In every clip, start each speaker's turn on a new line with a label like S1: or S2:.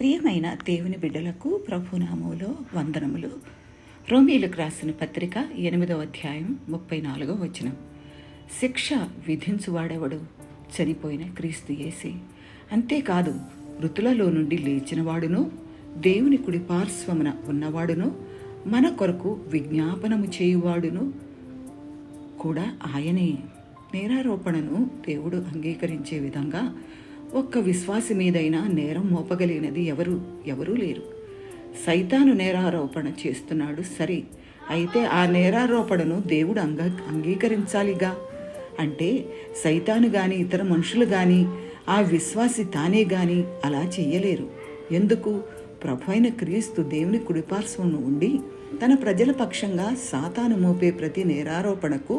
S1: ప్రియమైన దేవుని బిడ్డలకు ప్రభునామములో వందనములు. రోమీయులకు రాసిన పత్రిక 8వ అధ్యాయం 34వ వచనం. శిక్ష విధించువాడెవడు? చనిపోయిన క్రీస్తు యేసే. అంతేకాదు, మృతులలో నుండి లేచినవాడును, దేవుని కుడి పార్శ్వమున ఉన్నవాడును, మన కొరకు విజ్ఞాపనము చేయువాడును కూడా ఆయనే. నేరారోపణను దేవుడు అంగీకరించే విధంగా ఒక్క విశ్వాసి మీదైనా నేరం మోపగలిగినది ఎవరూ లేరు. సైతాను నేరారోపణ చేస్తున్నాడు, సరే. అయితే ఆ నేరారోపణను దేవుడు అంగీకరించాలిగా. అంటే సైతాను కానీ ఇతర మనుషులు కానీ ఆ విశ్వాసి తానే కానీ అలా చెయ్యలేరు. ఎందుకు? ప్రభు అయిన క్రీస్తు దేవుని కుడిపార్శ్వమును ఉండి తన ప్రజల పక్షంగా సాతాను మోపే ప్రతి నేరారోపణకు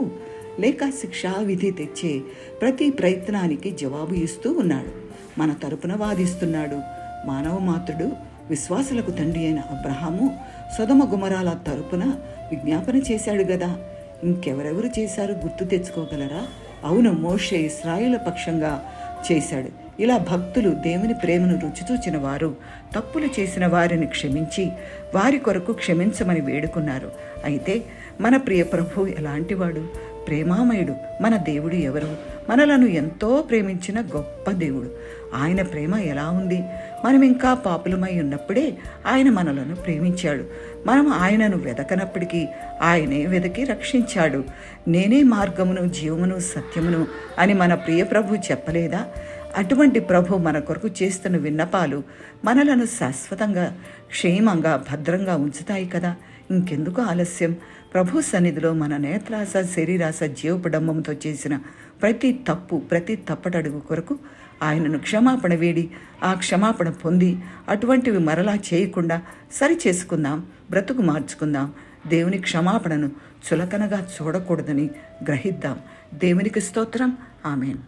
S1: లేక శిక్షా విధి తెచ్చే ప్రతి ప్రయత్నానికి జవాబు ఇస్తూ ఉన్నాడు. మన తరపున వాదిస్తున్నాడు. మానవ మాతృడు, విశ్వాసులకు తండ్రి అయిన అబ్రహాము సొదొమ గుమరాల తరపున విజ్ఞాపన చేశాడు గదా. ఇంకెవరెవరు చేశారు గుర్తు తెచ్చుకోగలరా? అవును, మోషే ఇశ్రాయేలు పక్షంగా చేశాడు. ఇలా భక్తులు దేవుని ప్రేమను రుచిచూచిన వారు తప్పులు చేసిన వారిని క్షమించి వారి కొరకు క్షమించమని వేడుకున్నారు. అయితే మన ప్రియ ప్రభు ఎలాంటివాడు? ప్రేమామయుడు. మన దేవుడు ఎవరు? మనలను ఎంతో ప్రేమించిన గొప్ప దేవుడు. ఆయన ప్రేమ ఎలా ఉంది? మనం ఇంకా పాపులమై ఉన్నప్పుడే ఆయన మనలను ప్రేమించాడు. మనం ఆయనను వెదకనప్పటికీ ఆయనే వెదకి రక్షించాడు. నేనే మార్గమును, జీవమును, సత్యమును అని మన ప్రియ ప్రభు చెప్పలేదా? అటువంటి ప్రభు మన కొరకు చేస్తున్న విన్నపాలు మనలను శాశ్వతంగా, క్షేమంగా, భద్రంగా ఉంచుతాయి కదా. ఇంకెందుకు ఆలస్యం? ప్రభు సన్నిధిలో మన నేత్రాస, శరీరాస, జీవపడంబంతో చేసిన ప్రతి తప్పు, ప్రతి తప్పటడుగు కొరకు ఆయనను క్షమాపణ వేడి ఆ క్షమాపణ పొంది అటువంటివి మరలా చేయకుండా సరి చేసుకుందాం, బ్రతుకు మార్చుకుందాం. దేవుని క్షమాపణను చులకనగా చూడకూడదని గ్రహిద్దాం. దేవునికి స్తోత్రం. ఆమేన్.